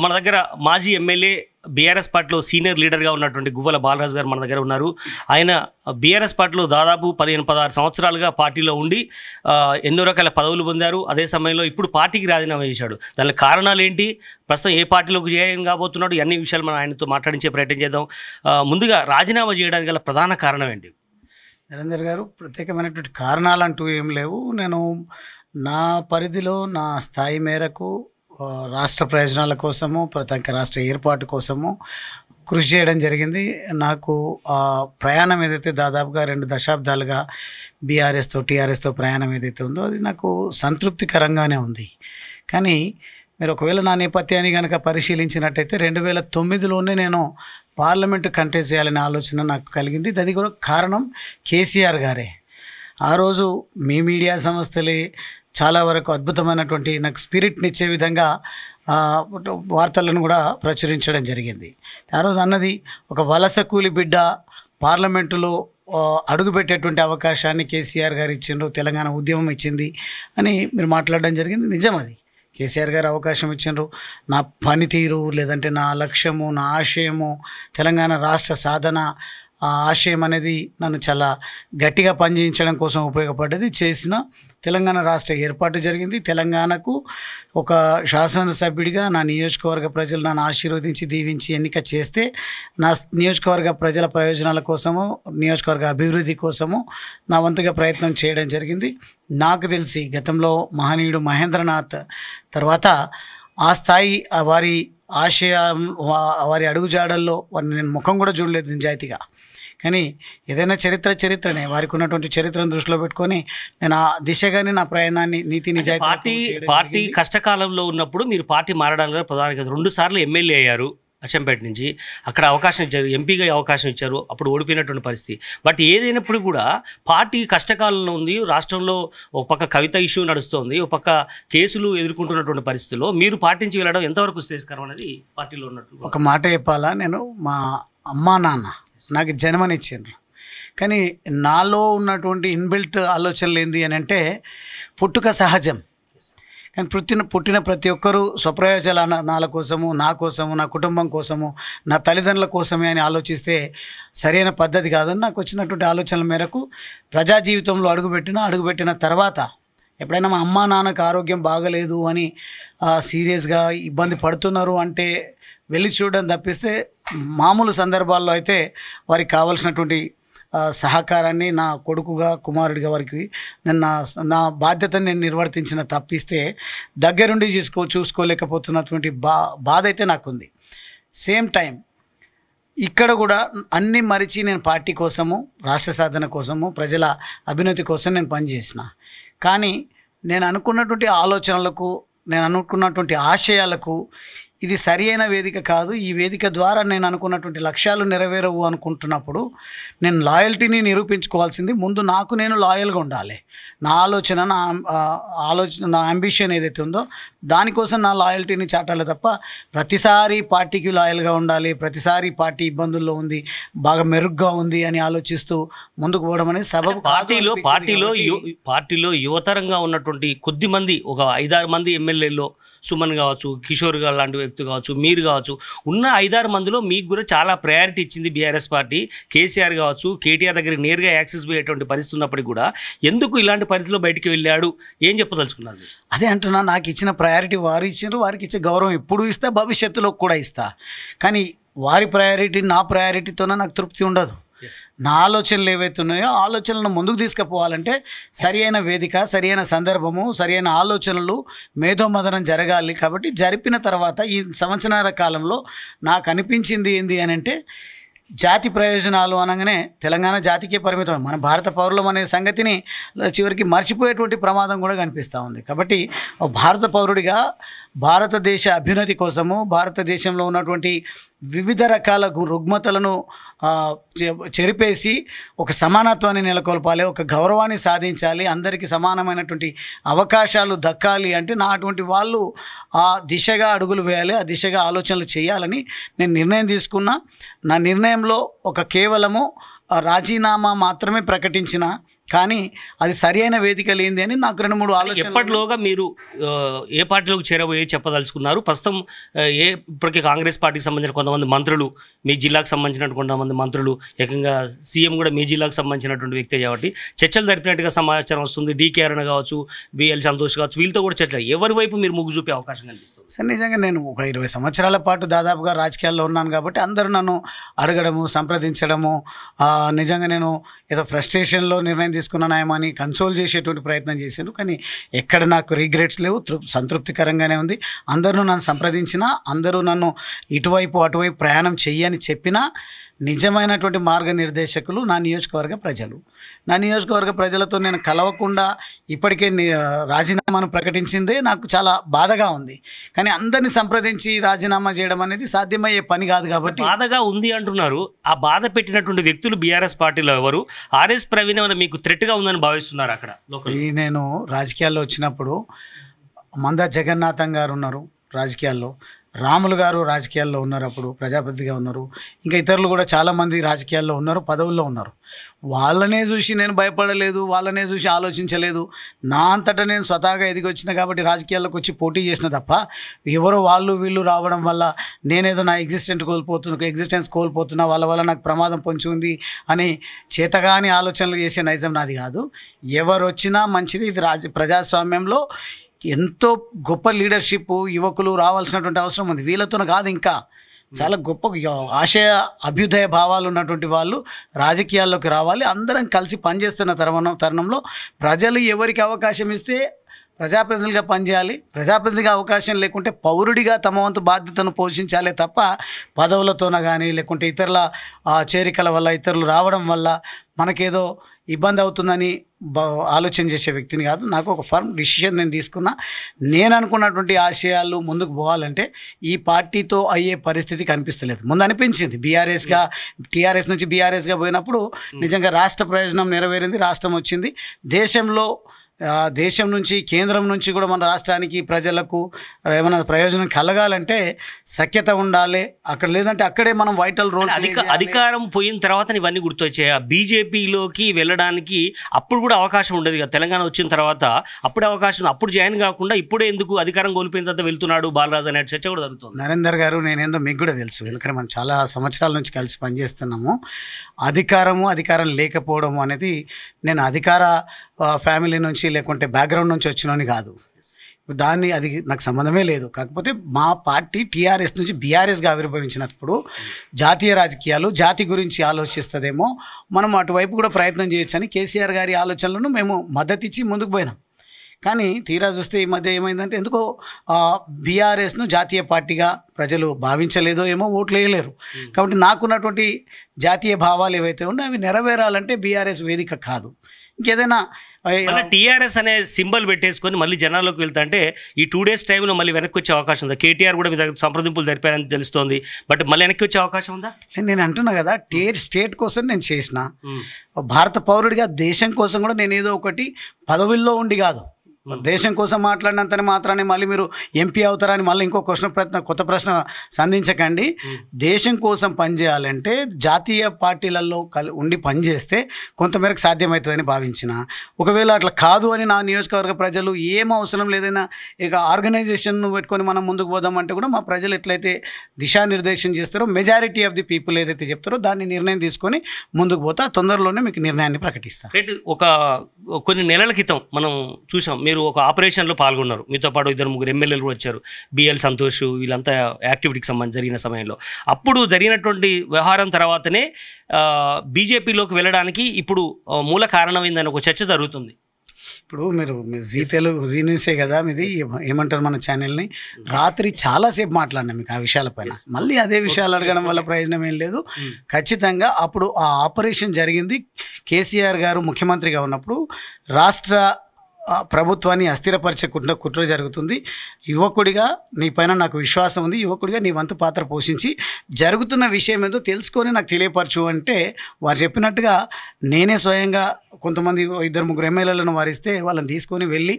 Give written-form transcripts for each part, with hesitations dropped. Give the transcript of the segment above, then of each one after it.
మన దగ్గర మాజీ ఎమ్మెల్యే బీఆర్ఎస్ పార్టీలో సీనియర్ లీడర్గా ఉన్నటువంటి గువ్వల బాలరాజు గారు మన దగ్గర ఉన్నారు. ఆయన బీఆర్ఎస్ పార్టీలో దాదాపు 15-16 సంవత్సరాలుగా పార్టీలో ఉండి ఎన్నో రకాల పదవులు పొందారు. అదే సమయంలో ఇప్పుడు పార్టీకి రాజీనామా చేశాడు. దానికి కారణాలు ఏంటి, ప్రస్తుతం ఏ పార్టీలోకి జాయిన్ కాబోతున్నాడు, అన్ని విషయాలు మనం ఆయనతో మాట్లాడించే ప్రయత్నం చేద్దాం. ముందుగా రాజీనామా చేయడానికి గల ప్రధాన కారణం ఏంటి? నరేందర్ గారు, ప్రత్యేకమైనటువంటి కారణాలు అంటూ ఏం లేవు. నేను నా పరిధిలో నా స్థాయి మేరకు రాష్ట్ర ప్రయోజనాల కోసము, ప్రత్యేక రాష్ట్ర ఏర్పాటు కోసము కృషి చేయడం జరిగింది. నాకు ప్రయాణం ఏదైతే దాదాపుగా 2 దశాబ్దాలుగా బీఆర్ఎస్తో టీఆర్ఎస్తో ప్రయాణం ఏదైతే ఉందో అది నాకు సంతృప్తికరంగానే ఉంది. కానీ మీరు ఒకవేళ నా నేపథ్యాన్ని కనుక పరిశీలించినట్టయితే 2009లోనే నేను పార్లమెంటు కంటెస్ట్ చేయాలనే ఆలోచన నాకు కలిగింది. అది కూడా కారణం కేసీఆర్ గారే. ఆ రోజు మీ మీడియా సంస్థలే చాలా వరకు అద్భుతమైనటువంటి నాకు స్పిరిట్నిచ్చే విధంగా వార్తలను కూడా ప్రచురించడం జరిగింది. ఆ రోజు అన్నది ఒక వలస కూలి బిడ్డ పార్లమెంటులో అడుగుపెట్టేటువంటి అవకాశాన్ని కేసీఆర్ గారు ఇచ్చిండ్రు, తెలంగాణ ఉద్యమం ఇచ్చింది అని మీరు మాట్లాడడం జరిగింది. నిజం, అది కేసీఆర్ గారు అవకాశం ఇచ్చిండ్రు. నా పనితీరు లేదంటే నా లక్ష్యము, నా ఆశయము, తెలంగాణ రాష్ట్ర సాధన ఆశయం అనేది నన్ను చాలా గట్టిగా పనిచేయించడం కోసం ఉపయోగపడ్డది. చేసిన తెలంగాణ రాష్ట్ర ఏర్పాటు జరిగింది. తెలంగాణకు ఒక శాసనసభ్యుడిగా నా నియోజకవర్గ ప్రజలు నన్ను ఆశీర్వదించి దీవించి ఎన్నిక చేస్తే నా నియోజకవర్గ ప్రజల ప్రయోజనాల కోసము, నియోజకవర్గ అభివృద్ధి కోసము నా వంతుగా ప్రయత్నం చేయడం జరిగింది. నాకు తెలిసి గతంలో మహనీయుడు మహేంద్రనాథ్ తర్వాత ఆ స్థాయి వారి ఆశయం, వారి అడుగుజాడల్లో వారిని నేను ముఖం కూడా చూడలేదు నిజాయితీగా. కానీ ఏదైనా చరిత్రనే, వారికి ఉన్నటువంటి చరిత్రను దృష్టిలో పెట్టుకొని నేను ఆ దిశగానే నా ప్రయాణాన్ని నీతి నిజాయితీ పార్టీ కష్టకాలంలో ఉన్నప్పుడు మీరు పార్టీ మారడానికి ప్రధానంగా 2 సార్లు ఎమ్మెల్యే అయ్యారు అచ్చంపేట నుంచి. అక్కడ అవకాశం ఇచ్చారు, ఎంపీగా అవకాశం ఇచ్చారు, అప్పుడు ఓడిపోయినటువంటి పరిస్థితి. బట్ ఏదైనప్పుడు కూడా పార్టీ కష్టకాలంలో ఉంది. రాష్ట్రంలో ఒక పక్క కవిత ఇష్యూ నడుస్తోంది, ఒక పక్క కేసులు ఎదుర్కొంటున్నటువంటి పరిస్థితిలో మీరు పార్టీ నుంచి వెళ్ళడం ఎంతవరకు శ్రేయస్కరం అనేది పార్టీలో ఉన్నట్టు? ఒక మాట చెప్పాలా, నేను మా అమ్మా నాన్న నాకు జన్మనిచ్చిండ్రు. కానీ నాలో ఉన్నటువంటి ఇన్బిల్ట్ ఆలోచనలు ఏంది అని అంటే పుట్టుక సహజం. కానీ పుట్టిన ప్రతి ఒక్కరూ స్వప్రయోజనాల కోసము, నా కోసము, నా కుటుంబం కోసము, నా తల్లిదండ్రుల కోసమే అని ఆలోచిస్తే సరైన పద్ధతి కాదని నాకు వచ్చినటువంటి ఆలోచనల మేరకు ప్రజా జీవితంలో అడుగుపెట్టిన తర్వాత ఎప్పుడైనా మా అమ్మా నాన్నకు ఆరోగ్యం బాగలేదు అని సీరియస్గా ఇబ్బంది పడుతున్నారు అంటే వెళ్ళి చూడడం తప్పిస్తే మామూలు సందర్భాల్లో అయితే వారికి కావాల్సినటువంటి సహకారాన్ని నా కొడుకుగా, కుమారుడిగా వారికి నేను నా బాధ్యతను నేను నిర్వర్తించిన తప్పిస్తే దగ్గరుండి చూసుకోలేకపోతున్నటువంటి బాధ అయితే నాకుంది. సేమ్ టైం ఇక్కడ కూడా అన్నీ మరిచి నేను పార్టీ కోసము, రాష్ట్ర సాధన కోసము, ప్రజల అభ్యున్నతి కోసం నేను పనిచేసిన. కానీ నేను అనుకున్నటువంటి ఆలోచనలకు, నేను అనుకున్నటువంటి ఆశయాలకు ఇది సరి అయిన వేదిక కాదు. ఈ వేదిక ద్వారా నేను అనుకున్నటువంటి లక్ష్యాలు నెరవేరవు అనుకుంటున్నప్పుడు నేను లాయల్టీని నిరూపించుకోవాల్సింది ముందు నాకు నేను లాయల్గా ఉండాలి. నా ఆలోచన, నా అంబిషన్ ఏదైతే ఉందో దానికోసం నా లాయల్టీని చాటాలి తప్ప ప్రతిసారి పార్టీకి లాయల్గా ఉండాలి, ప్రతిసారి పార్టీ ఇబ్బందుల్లో ఉంది, బాగా మెరుగ్గా ఉంది అని ఆలోచిస్తూ ముందుకు పోవడం అనేది సబబు. పార్టీలో యువతరంగా ఉన్నటువంటి కొద్ది మంది, ఒక 5-6 మంది ఎమ్మెల్యేలో సుమన్ కావచ్చు, కిషోర్ గారు లాంటి వ్యక్తి కావచ్చు, మీరు కావచ్చు, ఉన్న 5-6 మందిలో మీకు కూడా చాలా ప్రయారిటీ ఇచ్చింది బీఆర్ఎస్ పార్టీ. కేసీఆర్ కావచ్చు, కేటీఆర్ దగ్గరికి నేరుగా యాక్సెస్ పోయేటువంటి పరిస్థితి ఉన్నప్పటికీ కూడా ఎందుకు ఇలాంటి పరిస్థితిలో బయటికి వెళ్ళాడు, ఏం చెప్పదలుచుకున్నారు? అదే అంటున్నా, నాకు ఇచ్చిన ప్రయారిటీ వారు ఇచ్చారు, వారికి ఇచ్చే గౌరవం ఇప్పుడు ఇస్తా, భవిష్యత్తులో కూడా ఇస్తా. కానీ వారి ప్రయారిటీ నా ప్రయారిటీతోనే నాకు తృప్తి ఉండదు. నా ఆలోచనలు ఏవైతే ఉన్నాయో ఆలోచనలను ముందుకు తీసుకుపోవాలంటే సరి అయిన వేదిక, సరి అయిన సందర్భము, సరి అయిన ఆలోచనలు, మేధోమథనం జరగాలి. కాబట్టి జరిపిన తర్వాత ఈ సంవత్సరాల కాలంలో నాకు అనిపించింది ఏంది అని అంటే జాతి ప్రయోజనాలు అనగానే తెలంగాణ జాతికే పరిమితం, మన భారత పౌరులం అనే సంగతిని చివరికి మర్చిపోయేటువంటి ప్రమాదం కూడా కనిపిస్తూ ఉంది. కాబట్టి భారత పౌరుడిగా భారతదేశ అభ్యున్నతి కోసము, భారతదేశంలో ఉన్నటువంటి వివిధ రకాల రుగ్మతలను చెరిపేసి ఒక సమానత్వాన్ని నెలకొల్పాలి, ఒక గౌరవాన్ని సాధించాలి, అందరికీ సమానమైనటువంటి అవకాశాలు దక్కాలి అంటే నా అటువంటి వాళ్ళు ఆ దిశగా అడుగులు వేయాలి, ఆ దిశగా ఆలోచనలు చేయాలని నేను నిర్ణయం తీసుకున్నా. నా నిర్ణయంలో ఒక కేవలము రాజీనామా మాత్రమే ప్రకటించిన కానీ అది సరి అయిన వేదిక లేనిది అని నాకు 2-3 ఆలోచనలు. ఎప్పటిలోగా మీరు ఏ పార్టీలోకి చేరబోయే చెప్పదలుచుకున్నారు? ప్రస్తుతం ఇప్పటికే కాంగ్రెస్ పార్టీకి సంబంధించిన కొంతమంది మంత్రులు, మీ జిల్లాకు సంబంధించినటువంటి కొంతమంది మంత్రులు, ఏకంగా సీఎం కూడా మీ జిల్లాకు సంబంధించినటువంటి వ్యక్తే కాబట్టి చర్చలు జరిపినట్టుగా సమాచారం వస్తుంది. డీకే అరుణ కావచ్చు, బిఎల్ సంతోష్ కావచ్చు, వీళ్ళతో కూడా చర్చలు. ఎవరి వైపు మీరు మొగ్గు చూపే అవకాశం కనిపిస్తుంది? సార్ నిజంగా నేను ఒక 20 సంవత్సరాల పాటు దాదాపుగా రాజకీయాల్లో ఉన్నాను కాబట్టి అందరూ నన్ను అడగడము, సంప్రదించడము, నిజంగా నేను ఏదో ఫ్రస్ట్రేషన్లో నిర్ణయం తీసుకున్నానేమో అని కన్సోల్ చేసేటువంటి ప్రయత్నం చేశాను. కానీ ఎక్కడ నాకు రిగ్రెట్స్ లేవు, సంతృప్తికరంగానే ఉంది. అందరూ నన్ను సంప్రదించినా, అందరూ నన్ను ఇటువైపు అటువైపు ప్రయాణం చెయ్యని చెప్పినా నిజమైనటువంటి మార్గనిర్దేశకులు నా నియోజకవర్గ ప్రజలు. నా నియోజకవర్గ ప్రజలతో నేను కలవకుండా ఇప్పటికే రాజీనామాను ప్రకటించిందే నాకు చాలా బాధగా ఉంది. కానీ అందరినీ సంప్రదించి రాజీనామా చేయడం అనేది సాధ్యమయ్యే పని కాదు కాబట్టి. బాధగా ఉంది అంటున్నారు. ఆ బాధ పెట్టినటువంటి వ్యక్తులు బీఆర్ఎస్ పార్టీలో ఎవరు? ఆర్ఎస్ ప్రవీణ్ ఏమైనా మీకు థ్రెట్గా ఉందని భావిస్తున్నారు అక్కడ? నేను రాజకీయాల్లో వచ్చినప్పుడు మందా జగన్నాథం గారు ఉన్నారు రాజకీయాల్లో, రాములు గారు రాజకీయాల్లో ఉన్నారు, అప్పుడు ప్రజాప్రతినిధిగా ఉన్నారు, ఇంకా ఇతరులు కూడా చాలామంది రాజకీయాల్లో ఉన్నారు, పదవుల్లో ఉన్నారు. వాళ్ళనే చూసి నేను భయపడలేదు, వాళ్ళనే చూసి ఆలోచించలేదు. నా అంతటా నేను స్వతహాగా ఎదిగి వచ్చిన కాబట్టి రాజకీయాల్లోకి వచ్చి పోటీ చేసిన తప్ప ఎవరో వాళ్ళు వీళ్ళు రావడం వల్ల నేనేదో నా ఎగ్జిస్టెన్స్ కోల్పోతున్నా, వాళ్ళ వల్ల నాకు ప్రమాదం పొంచి ఉంది అని చేతగాని ఆలోచనలు చేసే నైజం నాది కాదు. ఎవరు వచ్చినా మంచిది. ఇది ప్రజాస్వామ్యంలో ఎంతో గొప్ప లీడర్షిప్ యువకులు రావాల్సినటువంటి అవసరం ఉంది. వీళ్ళతో కాదు, ఇంకా చాలా గొప్ప ఆశయ అభ్యుదయ భావాలు ఉన్నటువంటి వాళ్ళు రాజకీయాల్లోకి రావాలి. అందరం కలిసి పనిచేస్తున్న తరుణంలో ప్రజలు ఎవరికి అవకాశం ఇస్తే ప్రజాప్రతినిధులుగా పనిచేయాలి. ప్రజాప్రతినిధిగా అవకాశం లేకుంటే పౌరుడిగా తమ వంతు బాధ్యతను పోషించాలే తప్ప పదవులతోన కానీ లేకుంటే ఇతరుల చేరికల వల్ల, ఇతరులు రావడం వల్ల మనకేదో ఇబ్బంది అవుతుందని ఆలోచన చేసే వ్యక్తిని కాదు. నాకు ఒక ఫర్మ్ డిసిషన్ నేను తీసుకున్నా. నేను అనుకున్నటువంటి ఆశయాలు ముందుకు పోవాలంటే ఈ పార్టీతో అయ్యే పరిస్థితి కనిపిస్తలేదు. ముందు అనిపించింది టీఆర్ఎస్ నుంచి బీఆర్ఎస్గా పోయినప్పుడు నిజంగా రాష్ట్ర ప్రయోజనం నెరవేరింది, రాష్ట్రం వచ్చింది. దేశం నుంచి, కేంద్రం నుంచి కూడా మన రాష్ట్రానికి, ప్రజలకు ఏమైనా ప్రయోజనం కలగాలంటే సఖ్యత ఉండాలి. అక్కడ లేదంటే అక్కడే మనం వైటల్ రోల్. అధికారం పోయిన తర్వాత ఇవన్నీ గుర్తొచ్చాయి. బీజేపీలోకి వెళ్ళడానికి అప్పుడు కూడా అవకాశం ఉండదు కదా. తెలంగాణ వచ్చిన తర్వాత అప్పుడే అవకాశం, అప్పుడు జాయిన్ కాకుండా ఇప్పుడే ఎందుకు అధికారం కోల్పోయిన తర్వాత వెళ్తున్నాడు బాలరాజు అనే చర్చ కూడా జరుగుతుంది. నరేందర్ గారు, నేనేందో మీకు కూడా తెలుసు, ఎందుకంటే మనం చాలా సంవత్సరాల నుంచి కలిసి పనిచేస్తున్నాము. అధికారం లేకపోవడం అనేది, నేను అధికార ఫ్యామిలీ నుంచి లేకుంటే బ్యాక్గ్రౌండ్ నుంచి వచ్చినని కాదు, అది నాకు సంబంధమే లేదు. కాకపోతే మా పార్టీ టీఆర్ఎస్ నుంచి బీఆర్ఎస్గా ఆవిర్భవించినప్పుడు జాతీయ రాజకీయాలు, జాతి గురించి ఆలోచిస్తుందేమో, మనం అటువైపు కూడా ప్రయత్నం చేయొచ్చని కేసీఆర్ గారి ఆలోచనలను మేము మద్దతు ఇచ్చి ముందుకు పోయినాం. కానీ తీరా చూస్తే ఈ మధ్య ఏమైందంటే ఎందుకో బీఆర్ఎస్ను జాతీయ పార్టీగా ప్రజలు భావించలేదో ఏమో, ఓట్లు వేయలేరు. కాబట్టి నాకున్నటువంటి జాతీయ భావాలు ఏవైతే ఉన్నాయో అవి నెరవేరాలంటే బీఆర్ఎస్ వేదిక కాదు. ఇంకేదైనా టీఆర్ఎస్ అనే సింబల్ పెట్టేసుకొని మళ్ళీ జనాల్లోకి వెళ్తా అంటే ఈ 2 days టైంలో మళ్ళీ వెనక్కి వచ్చే అవకాశం ఉందా? కేటీఆర్ కూడా మీ దగ్గర సంప్రదింపులు జరిపారని తెలుస్తోంది, బట్ మళ్ళీ వెనక్కి వచ్చే అవకాశం ఉందా? నేను అంటున్నా కదా, స్టేట్ కోసం నేను చేసిన, భారత పౌరుడిగా దేశం కోసం కూడా నేను ఏదో ఒకటి పదవుల్లో ఉండి కాదు, దేశం కోసం మాట్లాడినంతనే మాత్రాన్ని మళ్ళీ మీరు ఎంపీ అవుతారని మళ్ళీ ఇంకో కొత్త ప్రశ్న సంధించకండి. దేశం కోసం పనిచేయాలంటే జాతీయ పార్టీలలో ఉండి పనిచేస్తే కొంతమేరకు సాధ్యమవుతుందని భావించిన. ఒకవేళ అట్లా కాదు అని నా నియోజకవర్గ ప్రజలు ఏం అవసరం లేదైనా ఇక ఆర్గనైజేషన్ పెట్టుకొని మనం ముందుకు పోదామంటే కూడా మా ప్రజలు ఎట్లయితే దిశానిర్దేశం చేస్తారో, మెజారిటీ ఆఫ్ ది పీపుల్ ఏదైతే చెప్తారో దాన్ని నిర్ణయం తీసుకొని ముందుకు పోతా. తొందరలోనే మీకు నిర్ణయాన్ని ప్రకటిస్తాను. కొన్ని నెలల క్రితం మనం చూసాం, మీరు ఒక ఆపరేషన్లో పాల్గొన్నారు, మీతో పాటు 2-3 ఎమ్మెల్యేలు కూడా వచ్చారు, బిఎల్ సంతోష్, వీళ్ళంతా యాక్టివిటీకి సంబంధించి జరిగిన సమయంలో. అప్పుడు జరిగినటువంటి వ్యవహారం తర్వాతనే బీజేపీలోకి వెళ్ళడానికి ఇప్పుడు మూల కారణమైందని ఒక చర్చ జరుగుతుంది. ఇప్పుడు మీరు జీ న్యూసే కదా మీది, ఏమంటారు మన ఛానల్ని, రాత్రి చాలాసేపు మాట్లాడినా మీకు ఆ విషయాలపైన. మళ్ళీ అదే విషయాలు అడగడం వల్ల ప్రయోజనం ఏం లేదు. ఖచ్చితంగా అప్పుడు ఆ ఆపరేషన్ జరిగింది కేసీఆర్ గారు ముఖ్యమంత్రిగా ఉన్నప్పుడు. రాష్ట్ర ప్రభుత్వాన్ని అస్థిరపరిచే కుట్ర జరుగుతుంది. యువకుడిగా నీ పైన నాకు విశ్వాసం ఉంది, యువకుడిగా నీ వంతు పాత్ర పోషించి జరుగుతున్న విషయం ఏదో తెలుసుకొని నాకు తెలియపరచు అంటే వారు చెప్పినట్టుగా నేనే స్వయంగా కొంతమంది 2-3 ఎమ్మెల్యేలను వారిస్తే వాళ్ళని తీసుకొని వెళ్ళి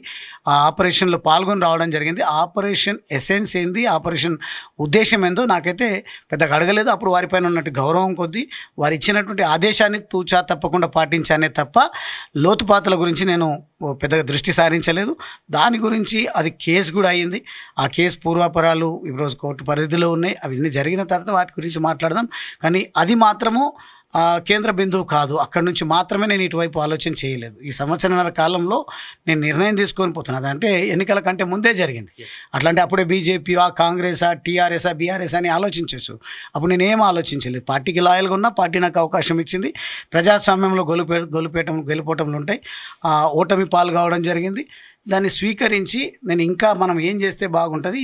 ఆ ఆపరేషన్లో పాల్గొని రావడం జరిగింది. ఆపరేషన్ ఎసెన్స్ ఏంది, ఆపరేషన్ ఉద్దేశం ఏందో నాకైతే పెద్దగా అడగలేదు. అప్పుడు వారిపైన ఉన్నట్టు గౌరవం కొద్దీ వారు ఇచ్చినటువంటి ఆదేశాన్ని తూచా తప్పకుండా పాటించానే తప్ప లోతుపాతల గురించి నేను పెద్దగా దృష్టి సారించలేదు. దాని గురించి అది కేసు కూడా అయ్యింది. ఆ కేసు పూర్వాపరాలు ఈరోజు కోర్టు పరిధిలో ఉన్నాయి. అవన్నీ జరిగిన తర్వాత వాటి గురించి మాట్లాడదాం. కానీ అది మాత్రము కేంద్ర బిందువు కాదు. అక్కడి నుంచి మాత్రమే నేను ఇటువైపు ఆలోచన చేయలేదు. ఈ సంవత్సరాల కాలంలో నేను నిర్ణయం తీసుకొని పోతున్నది అంటే ఎన్నికల కంటే ముందే జరిగింది. అట్లాంటి అప్పుడే బీజేపీ కాంగ్రెసా టీఆర్ఎస్ఆ బీఆర్ఎస్ అని ఆలోచించవచ్చు. అప్పుడు నేను ఏం ఆలోచించలేదు. పార్టీకి లాయల్గా ఉన్నా, పార్టీ నాకు అవకాశం ఇచ్చింది. ప్రజాస్వామ్యంలో గెలుపోవటంలు ఉంటాయి. ఓటమి పాలు కావడం జరిగింది. దాన్ని స్వీకరించి నేను ఇంకా మనం ఏం చేస్తే బాగుంటుంది,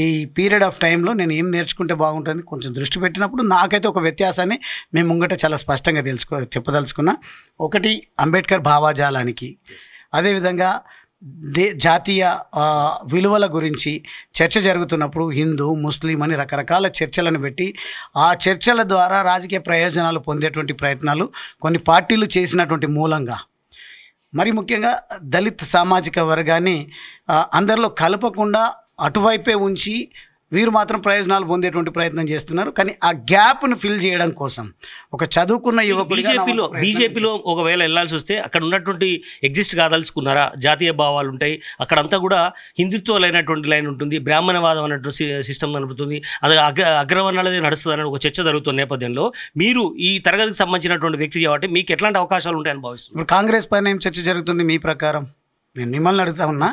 ఈ పీరియడ్ ఆఫ్ టైంలో నేను ఏం నేర్చుకుంటే బాగుంటుంది కొంచెం దృష్టి పెట్టినప్పుడు నాకైతే ఒక వ్యత్యాసాన్ని మేము ముంగట చాలా స్పష్టంగా చెప్పదలుచుకున్నా. ఒకటి, అంబేద్కర్ భావాజాలానికి, అదేవిధంగా జాతీయ విలువల గురించి చర్చ జరుగుతున్నప్పుడు హిందూ ముస్లిం అని రకరకాల చర్చలను పెట్టి ఆ చర్చల ద్వారా రాజకీయ ప్రయోజనాలు పొందేటువంటి ప్రయత్నాలు కొన్ని పార్టీలు చేసినటువంటి మూలంగా, మరి ముఖ్యంగా దళిత్ సామాజిక వర్గాన్ని అందరిలో కలపకుండా అటువైపే ఉంచి వీరు మాత్రం ప్రయోజనాలు పొందేటువంటి ప్రయత్నం చేస్తున్నారు. కానీ ఆ గ్యాప్ను ఫిల్ చేయడం కోసం ఒక చదువుకున్న యువకుడిగా బీజేపీలో ఒకవేళ వెళ్ళాల్సి వస్తే అక్కడ ఉన్నటువంటి ఎగ్జిస్ట్ కాదలుచుకున్నారా? జాతీయ భావాలు ఉంటాయి అక్కడంతా కూడా, హిందుత్వాలైనటువంటి లైన్ ఉంటుంది, బ్రాహ్మణవాదం అన్నటువంటి సిస్టమ్ కనబడుతుంది, అది అగ్రవర్ణాలదే నడుస్తుంది అనే ఒక చర్చ జరుగుతున్న నేపథ్యంలో మీరు ఈ తరగతికి సంబంధించినటువంటి వ్యక్తి కాబట్టి మీకు ఎట్లాంటి అవకాశాలు ఉంటాయని భావిస్తున్నారు? ఇప్పుడు కాంగ్రెస్ పైన ఏం చర్చ జరుగుతుంది మీ ప్రకారం? నేను మిమ్మల్ని అడుగుతా ఉన్నా.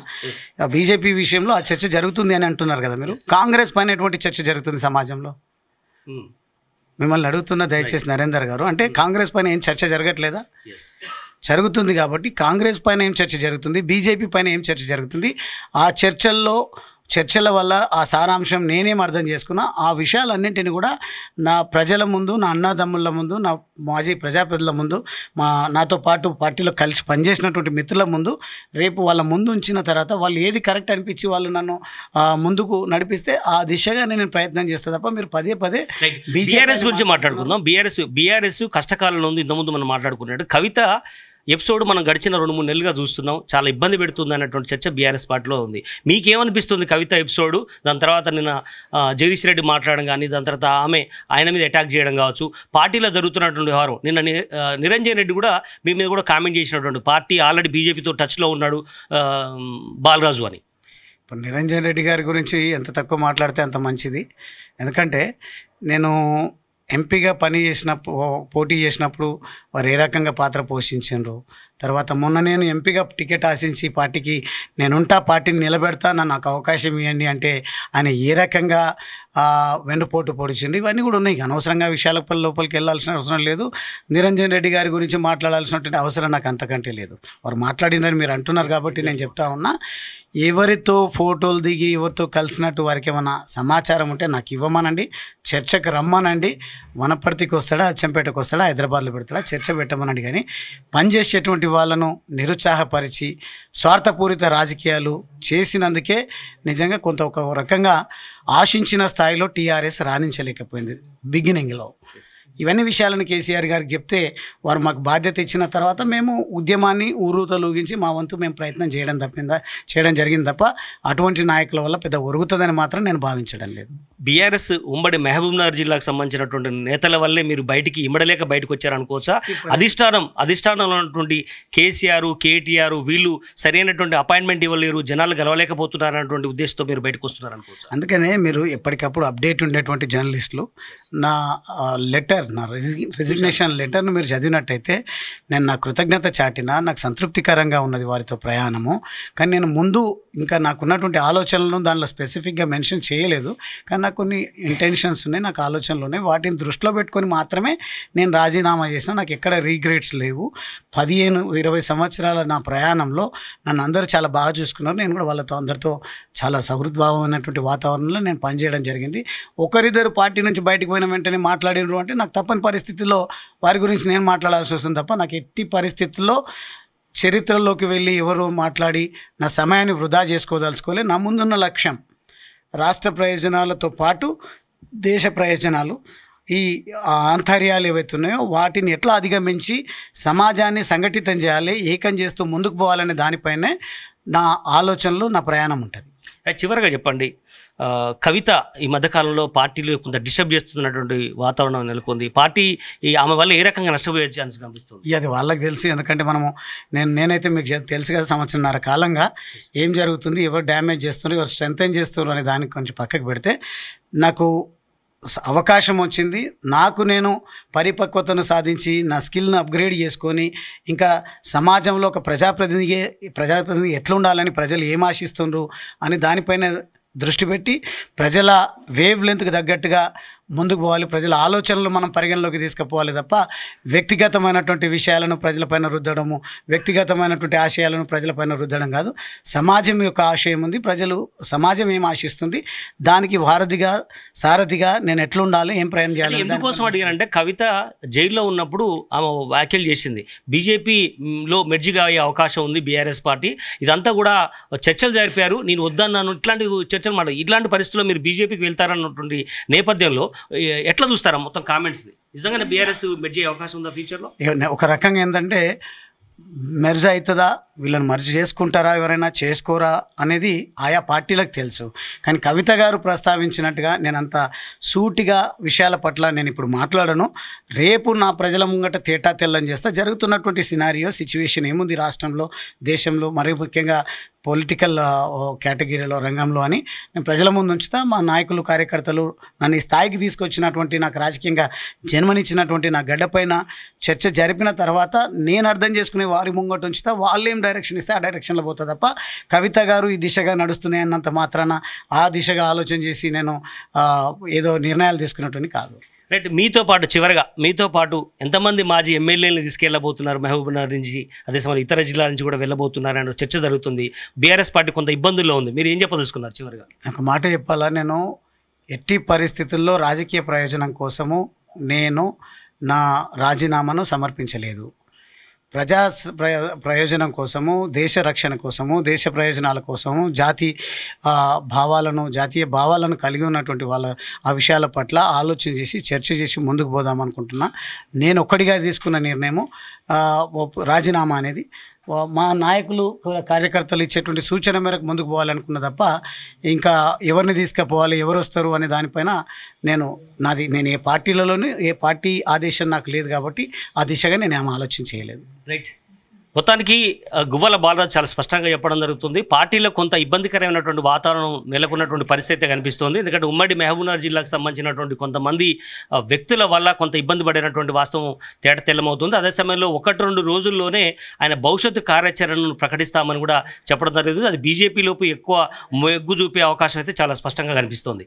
బీజేపీ విషయంలో ఆ చర్చ జరుగుతుంది అని అంటున్నారు కదా మీరు. కాంగ్రెస్ పైన ఎటువంటి చర్చ జరుగుతుంది సమాజంలో? మిమ్మల్ని అడుగుతున్న దయచేసి నరేందర్ గారు. అంటే కాంగ్రెస్ పైన ఏం చర్చ జరగట్లేదా? జరుగుతుంది. కాబట్టి కాంగ్రెస్ పైన ఏం చర్చ జరుగుతుంది, బీజేపీ పైన ఏం చర్చ జరుగుతుంది, ఆ చర్చల వల్ల ఆ సారాంశం నేనేం అర్థం చేసుకున్నా, ఆ విషయాలన్నింటినీ కూడా నా ప్రజల ముందు, నా అన్నదమ్ముల ముందు, నా మాజీ ప్రజాప్రతినిధుల ముందు, నాతో పాటు పార్టీలో కలిసి పనిచేసినటువంటి మిత్రుల ముందు, రేపు వాళ్ళ ముందు ఉంచిన తర్వాత వాళ్ళు ఏది కరెక్ట్ అనిపించి వాళ్ళు నన్ను ముందుకు నడిపిస్తే ఆ దిశగా నేను ప్రయత్నం చేస్తా తప్ప మీరు పదే బీఆర్ఎస్ గురించి మాట్లాడుకుందాం. బీఆర్ఎస్ కష్టకాలంలో ఉంది. ఇంతకుముందు మనం మాట్లాడుకున్నట్టు కవిత ఎపిసోడ్ మనం గడిచిన 2-3 నెలలుగా చూస్తున్నాం. చాలా ఇబ్బంది పెడుతుంది అన్నటువంటి చర్చ బీఆర్ఎస్ పార్టీలో ఉంది. మీకేమనిపిస్తుంది కవిత ఎపిసోడ్? దాని తర్వాత నిన్న జగదీష్ రెడ్డి మాట్లాడడం కానీ, దాని తర్వాత ఆయన మీద అటాక్ చేయడం కావచ్చు, పార్టీలో జరుగుతున్నటువంటి వ్యవహారం. నిన్న నిరంజన్ రెడ్డి కూడా మీ మీద కూడా కామెంట్ చేసినటువంటి, పార్టీ ఆల్రెడీ బీజేపీతో టచ్లో ఉన్నాడు బాలరాజు అని. ఇప్పుడు నిరంజన్ రెడ్డి గారి గురించి ఎంత తక్కువ మాట్లాడితే అంత మంచిది. ఎందుకంటే నేను ఎంపీగా పోటీ చేసినప్పుడు వారు ఏ రకంగా పాత్ర పోషించారు. తర్వాత మొన్న నేను ఎంపీగా టికెట్ ఆశించి పార్టీకి నేనుంటా, పార్టీని నిలబెడతా, నాకు అవకాశం ఇవ్వండి అంటే ఆయన ఏ రకంగా వెన్నుపోటు పొడిచిండు. ఇవన్నీ కూడా ఉన్నాయి. అనవసరంగా విషయాల లోపలికి వెళ్ళాల్సిన అవసరం లేదు. నిరంజన్ రెడ్డి గారి గురించి మాట్లాడాల్సినటువంటి అవసరం నాకు అంతకంటే లేదు. వారు మాట్లాడినని మీరు అంటున్నారు కాబట్టి నేను చెప్తా ఉన్నా, ఎవరితో ఫోటోలు దిగి ఎవరితో కలిసినట్టు వారికి ఏమైనా సమాచారం ఉంటే నాకు ఇవ్వమనండి, చర్చకు రమ్మనండి. వనపర్తికి వస్తాడా, అచ్చంపేటకు వస్తాడా, హైదరాబాద్లో పెడతాడా, చర్చ పెట్టమనండి. కానీ పనిచేసేటువంటి వాళ్ళను నిరుత్సాహపరిచి స్వార్థపూరిత రాజకీయాలు చేసినందుకే నిజంగా ఒక రకంగా ఆశించిన స్థాయిలో టీఆర్ఎస్ రాణించలేకపోయింది బిగినింగ్లో. ఇవన్నీ విషయాలను కేసీఆర్ గారికి చెప్తే వారు మాకు బాధ్యత ఇచ్చిన తర్వాత మేము ఉద్యమాన్ని ఊరూతలూగించి మా వంతు మేము ప్రయత్నం చేయడం జరిగింది తప్ప అటువంటి నాయకుల వల్ల పెద్ద ఒరుగుతుందని మాత్రం నేను భావించడం లేదు. బీఆర్ఎస్ ఉమ్మడి మహబూబ్నగర్ జిల్లాకు సంబంధించినటువంటి నేతల వల్లే మీరు బయటకు వచ్చారనుకోవచ్చా? అధిష్టానంలో ఉన్నటువంటి కేసీఆర్, కేటీఆర్ వీళ్ళు సరైనటువంటి అపాయింట్మెంట్ ఇవ్వలేరు, జనాలు గెలవలేకపోతున్నారు అన్నటువంటి ఉద్దేశంతో మీరు బయటకు వస్తున్నారు అనుకోవచ్చు. అందుకనే మీరు ఎప్పటికప్పుడు అప్డేట్ ఉండేటువంటి జర్నలిస్టులు నా రెసిగ్నేషన్ లెటర్ను మీరు చదివినట్టయితే నేను నా కృతజ్ఞత చాటినా, నాకు సంతృప్తికరంగా ఉన్నది వారితో ప్రయాణము. కానీ నేను ముందు ఇంకా నాకున్నటువంటి ఆలోచనలను దానిలో స్పెసిఫిక్గా మెన్షన్ చేయలేదు. కానీ నాకు కొన్ని ఇంటెన్షన్స్ ఉన్నాయి, నాకు ఆలోచనలు ఉన్నాయి. వాటిని దృష్టిలో పెట్టుకొని మాత్రమే నేను రాజీనామా చేసిన. నాకు ఎక్కడ రీగ్రెట్స్ లేవు. 15-20 సంవత్సరాల నా ప్రయాణంలో నన్ను అందరూ చాలా బాగా చూసుకున్నారు. నేను కూడా వాళ్ళతో అందరితో చాలా సహృద్భావమైనటువంటి వాతావరణంలో నేను పనిచేయడం జరిగింది. ఒకరిద్దరు పార్టీ నుంచి బయటకు పోయిన వెంటనే మాట్లాడినారు అంటే నాకు తప్పని పరిస్థితుల్లో వారి గురించి నేను మాట్లాడాల్సి వస్తుంది తప్ప నాకు ఎట్టి పరిస్థితుల్లో చరిత్రలోకి వెళ్ళి ఎవరు మాట్లాడి నా సమయాన్ని వృధా చేసుకోదలుచుకోలే. నా ముందున్న లక్ష్యం రాష్ట్ర ప్రయోజనాలతో పాటు దేశ ప్రయోజనాలు. ఈ ఆంతర్యాలు ఏవైతే ఉన్నాయో వాటిని ఎట్లా అధిగమించి సమాజాన్ని సంఘటితం చేయాలి, ఏకం చేస్తూ ముందుకు పోవాలనే దానిపైనే నా ఆలోచనలు, నా ప్రయాణం ఉంటుంది. చివరగా చెప్పండి, కవిత ఈ మధ్యకాలంలో పార్టీలు కొంత డిస్టర్బ్ చేస్తున్నటువంటి వాతావరణం నెలకొంది. పార్టీ ఆమె వల్ల ఏ రకంగా నష్టపోయే ఛాన్స్ కనిపిస్తుంది? అది వాళ్ళకి తెలుసు. ఎందుకంటే నేనైతే మీకు తెలుసు కదా, సంవత్సరంన్నర కాలంగా ఏం జరుగుతుంది, ఎవరు డ్యామేజ్ చేస్తున్నారు, ఎవరు స్ట్రెంథెన్ చేస్తున్నారు అనే దానికి కొంచెం పక్కకు పెడితే నాకు అవకాశం వచ్చింది. నేను పరిపక్వతను సాధించి నా స్కిల్ను అప్గ్రేడ్ చేసుకొని ఇంకా సమాజంలో ఒక ప్రజాప్రతినిధి ఎట్లా ఉండాలని, ప్రజలు ఏం ఆశిస్తున్నారు అని దానిపైన దృష్టి పెట్టి ప్రజల వేవ్ లెంత్కి తగ్గట్టుగా ముందుకు పోవాలి, ప్రజల ఆలోచనలు మనం పరిగణలోకి తీసుకుపోవాలి తప్ప వ్యక్తిగతమైనటువంటి విషయాలను ప్రజలపైన రుద్దడము, వ్యక్తిగతమైనటువంటి ఆశయాలను ప్రజలపైన రుద్దడం కాదు. సమాజం యొక్క ఆశయం ఉంది, సమాజం ఏం ఆశిస్తుంది దానికి సారథిగా నేను ఎట్లుండాలి, ఏం ప్రయాణం చేయాలి. ఎందుకోసం అడిగానంటే కవిత జైల్లో ఉన్నప్పుడు ఆమె వ్యాఖ్యలు చేసింది, బీజేపీలో మెర్జిగా అయ్యే అవకాశం ఉంది బీఆర్ఎస్ పార్టీ, ఇదంతా కూడా చర్చలు జరిపారు, నేను వద్దన్నాను, ఇట్లాంటి చర్చలు మాట. ఇట్లాంటి పరిస్థితుల్లో మీరు బీజేపీకి వెళ్తారన్నటువంటి నేపథ్యంలో ఎట్లా చూస్తారా మొత్తం కామెంట్స్ని? నిజంగానే బీఆర్ఎస్ మెర్జ్ అయ్యే అవకాశం ఉందా ఫ్యూచర్లో? ఒక రకంగా ఏంటంటే మెర్జ్ అవుతుందా, వీళ్ళని మర్జ్ చేసుకుంటారా, ఎవరైనా చేసుకోరా అనేది ఆయా పార్టీలకు తెలుసు. కానీ కవిత గారు ప్రస్తావించినట్టుగా నేనంత సూటిగా విషయాల పట్ల నేను ఇప్పుడు మాట్లాడను. రేపు నా ప్రజల ముంగట తేటా తెల్లని చేస్తా. జరుగుతున్నటువంటి సిచ్యువేషన్ ఏముంది రాష్ట్రంలో, దేశంలో, మరీ ముఖ్యంగా పొలిటికల్ కేటగిరీలో రంగంలో అని నేను ప్రజల ముందు ఉంచుతా. మా నాయకులు, కార్యకర్తలు నన్ను ఈ స్థాయికి తీసుకొచ్చినటువంటి, నాకు రాజకీయంగా జన్మనిచ్చినటువంటి నా గడ్డపైన చర్చ జరిపిన తర్వాత నేను అర్థం చేసుకునే వారి ముంగట ఉంచుతా. వాళ్ళు ఏం డైరెక్షన్ ఇస్తే ఆ డైరెక్షన్లో పోతా తప్ప కవిత గారు ఈ దిశగా నడుస్తున్నాయి అన్నంత మాత్రాన ఆ దిశగా ఆలోచన చేసి నేను ఏదో నిర్ణయాలు తీసుకున్నటువంటి కాదు. రైట్. చివరగా మీతో పాటు ఎంతమంది మాజీ ఎమ్మెల్యేలను తీసుకెళ్ళబోతున్నారు మహబూబ్నగర్ నుంచి, అదే సమయంలో ఇతర జిల్లాల నుంచి కూడా వెళ్ళబోతున్నారు అనే చర్చ జరుగుతుంది. బీఆర్ఎస్ పార్టీ కొంత ఇబ్బందుల్లో ఉంది, మీరు ఏం చెప్పదలుచుకున్నారు చివరిగా? ఒక మాట చెప్పాలా, నేను ఎట్టి పరిస్థితుల్లో రాజకీయ ప్రయోజనం కోసము నేను నా రాజీనామాను సమర్పించలేదు. ప్రయోజనం కోసము, దేశ రక్షణ కోసము, దేశ ప్రయోజనాల కోసము, జాతీయ భావాలను కలిగి ఉన్నటువంటి ఆ విషయాల పట్ల ఆలోచన చేసి చర్చ చేసి ముందుకు పోదామనుకుంటున్నా. నేను ఒక్కడిగా తీసుకున్న నిర్ణయము రాజీనామా అనేది మా నాయకులు, కార్యకర్తలు ఇచ్చేటువంటి సూచన మేరకు ముందుకు పోవాలనుకున్న తప్ప ఇంకా ఎవరిని తీసుకుపోవాలి, ఎవరు వస్తారు అనే దానిపైన నేను ఏ పార్టీలలోనూ ఏ పార్టీ ఆదేశం నాకు లేదు కాబట్టి ఆ దిశగా నేను ఏం ఆలోచన చేయలేదు. రైట్. మొత్తానికి గువ్వల బాలరాజు చాలా స్పష్టంగా చెప్పడం జరుగుతుంది. పార్టీలో కొంత ఇబ్బందికరమైనటువంటి వాతావరణం నెలకొన్నటువంటి పరిస్థితి కనిపిస్తుంది. ఎందుకంటే ఉమ్మడి మహబూబ్నగర్ జిల్లాకు సంబంధించినటువంటి కొంతమంది వ్యక్తుల వల్ల కొంత ఇబ్బంది పడినటువంటి వాస్తవం తెల్లమవుతుంది. అదే సమయంలో 1-2 రోజుల్లోనే ఆయన భవిష్యత్తు కార్యాచరణను ప్రకటిస్తామని కూడా చెప్పడం జరుగుతుంది. అది బీజేపీలోపు ఎక్కువ మొగ్గు చూపే అవకాశం అయితే చాలా స్పష్టంగా కనిపిస్తుంది.